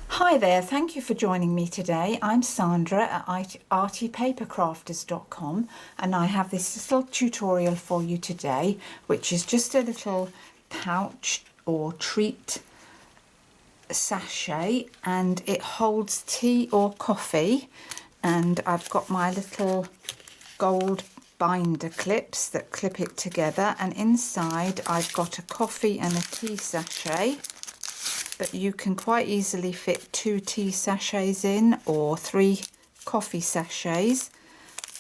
Hi there, thank you for joining me today. I'm Sandra at artypapercrafters.com and I have this little tutorial for you today, which is just a little pouch or treat sachet, and it holds tea or coffee, and I've got my little gold binder clips that clip it together, and inside I've got a coffee and a tea sachet. But you can quite easily fit 2 tea sachets in or 3 coffee sachets,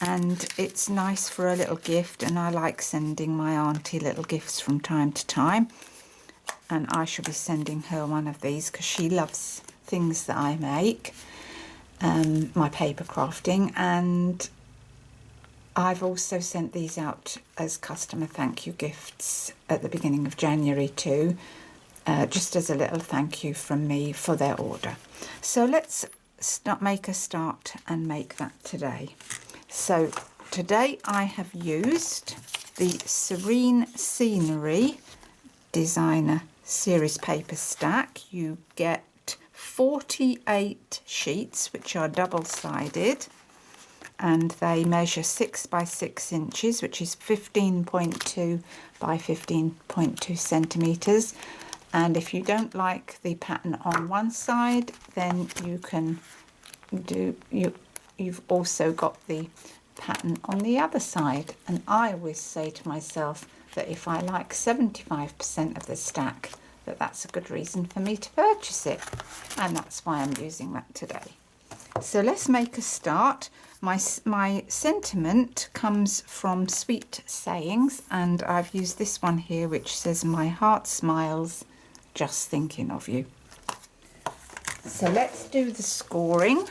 and it's nice for a little gift, and I like sending my auntie little gifts from time to time, and I shall be sending her one of these because she loves things that I make, my paper crafting, and I've also sent these out as customer thank you gifts at the beginning of January too. Just as a little thank you from me for their order. So let's make a start and make that today. So today I have used the Serene Scenery Designer Series paper stack. You get 48 sheets which are double-sided, and they measure 6 by 6 inches, which is 15.2 by 15.2 centimeters. And if you don't like the pattern on one side, then you can you've also got the pattern on the other side. And I always say to myself that if I like 75% of the stack, that's a good reason for me to purchase it. And that's why I'm using that today. So let's make a start. My sentiment comes from Sweet Sayings, and I've used this one here which says, "My heart smiles just thinking of you." So let's do the scoring.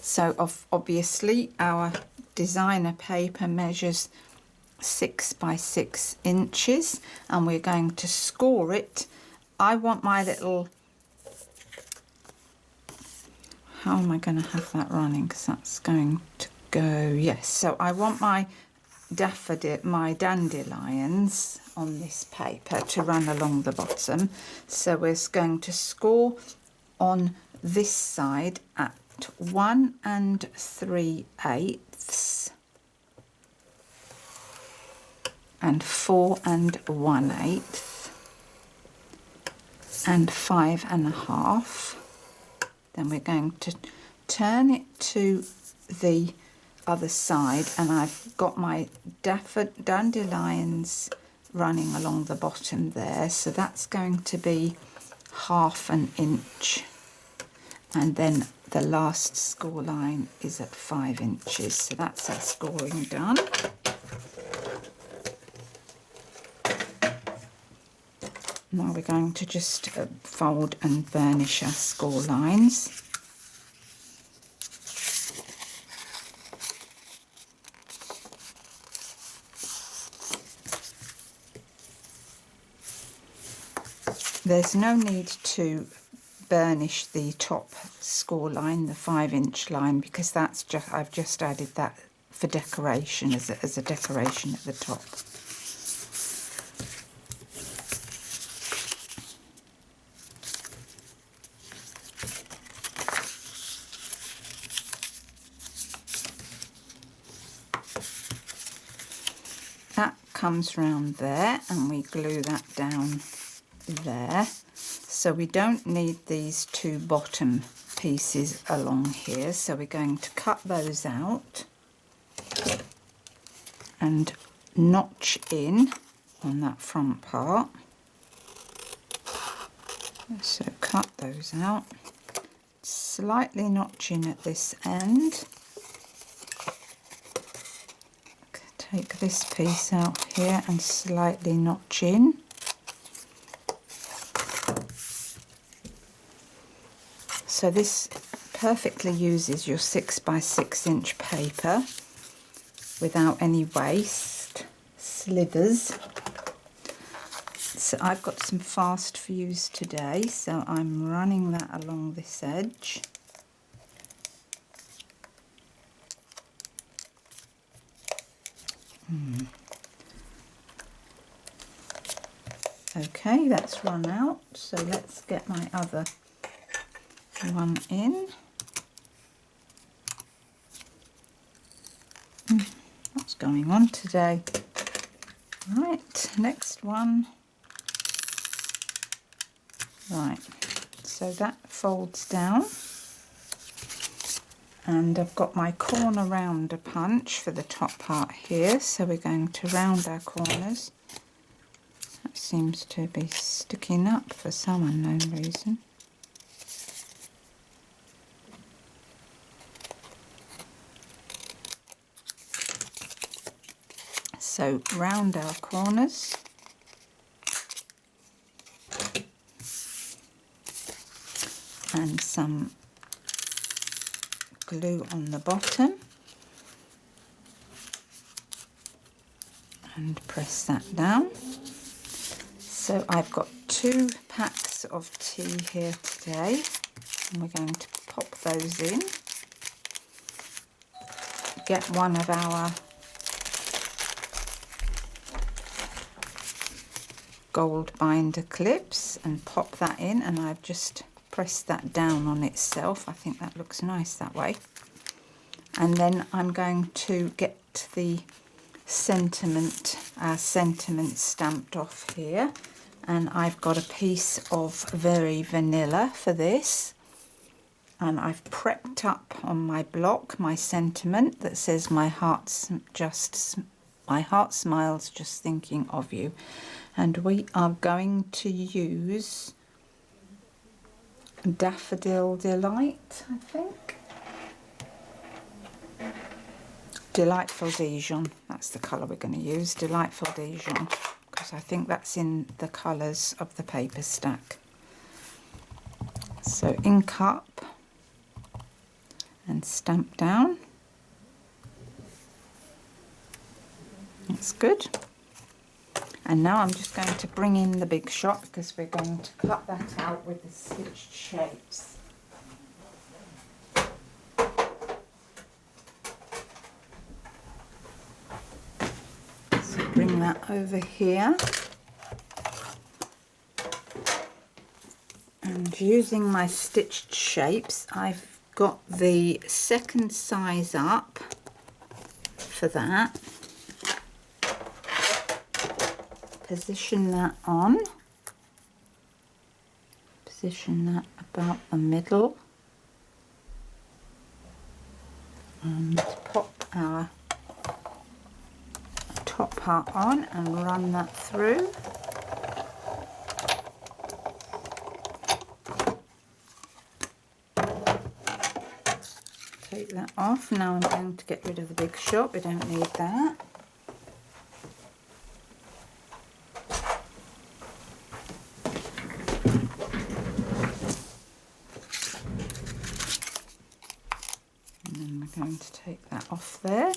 So obviously our designer paper measures 6 by 6 inches, and we're going to score it. I want my little, how am I going to have that running, because that's going to go, yes, so I want my dandelions on this paper to run along the bottom. So we're going to score on this side at 1 3/8 and 4 1/8 and 5 1/2. Then we're going to turn it to the other side, and I've got my dandelions running along the bottom there, so that's going to be 1/2 inch, and then the last score line is at 5 inches. So that's our scoring done. Now we're going to just fold and burnish our score lines. There's no need to burnish the top score line, the 5-inch line, because that's just, I've just added that for decoration, as a decoration at the top. That comes round there, and we glue that down there. So we don't need these 2 bottom pieces along here, so we're going to cut those out and notch in on that front part. So cut those out, slightly notch in at this end. Take this piece out here and slightly notch in. So this perfectly uses your 6 by 6 inch paper without any waste, slivers. So I've got some fast fuse today, so I'm running that along this edge. Okay, that's run out, so let's get my other one in. What's going on today? Right, next one. Right, so that folds down, and I've got my corner rounder punch for the top part here, so we're going to round our corners. That seems to be sticking up for some unknown reason. So round our corners. And some glue on the bottom, and press that down. So I've got 2 packs of tea here today, and we're going to pop those in. Get one of our gold binder clips and pop that in, and I've just press that down on itself. I think that looks nice that way. And then I'm going to get the sentiment stamped off here, and I've got a piece of Very Vanilla for this, and I've prepped up on my block my sentiment that says my heart smiles just thinking of you, and we are going to use Daffodil Delight, I think. Delightful Dijon, that's the colour we're going to use, Delightful Dijon, because I think that's in the colours of the paper stack. So ink up and stamp down. That's good. And now I'm just going to bring in the big shot, because we're going to cut that out with the stitched shapes. So bring that over here. And using my stitched shapes, I've got the second size up for that. Position that on, position that about the middle, and pop our top part on and run that through. Take that off. Now I'm going to get rid of the big shot, we don't need that. Going to take that off there,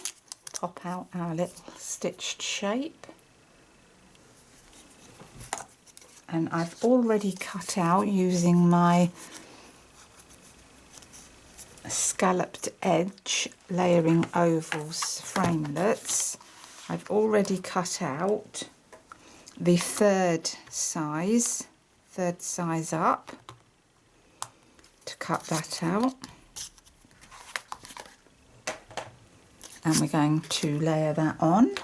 pop out our little stitched shape, and I've already cut out, using my scalloped edge layering ovals framelets, I've already cut out the third size up to cut that out. And we're going to layer that on.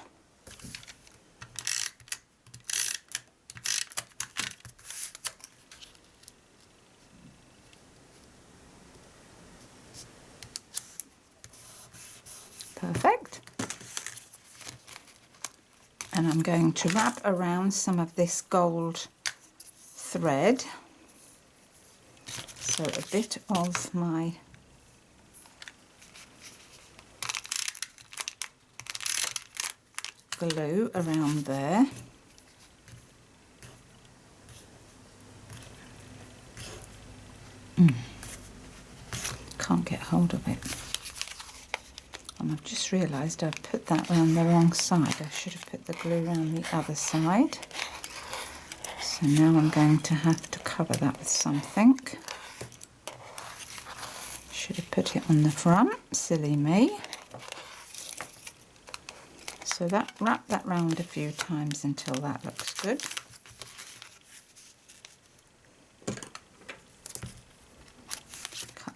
Perfect. And I'm going to wrap around some of this gold thread. So a bit of my glue around there. Can't get hold of it. And I've just realised I've put that around the wrong side. I should have put the glue around the other side. So now I'm going to have to cover that with something. Should have put it on the front, silly me. So wrap that round a few times until that looks good.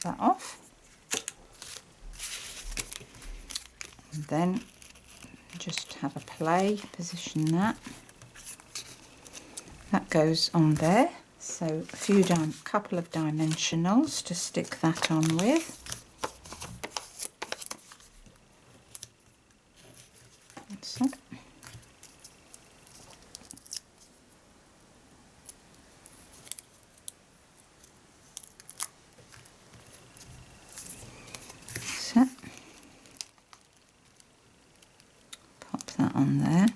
that off. And then just have a play, position that. That goes on there. So a couple of dimensionals to stick that on with. So. Pop that on there.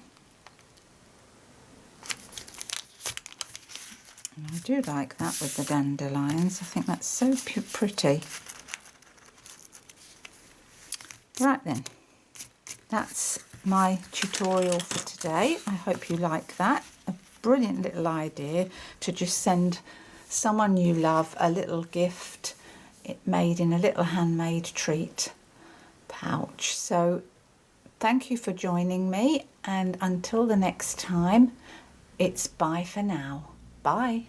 And I do like that with the dandelions. I think that's so pretty. Right then, that's my tutorial for today. I hope you like that. A brilliant little idea to just send someone you love a little gift made in a little handmade treat pouch. So thank you for joining me, and until the next time, it's bye for now. Bye.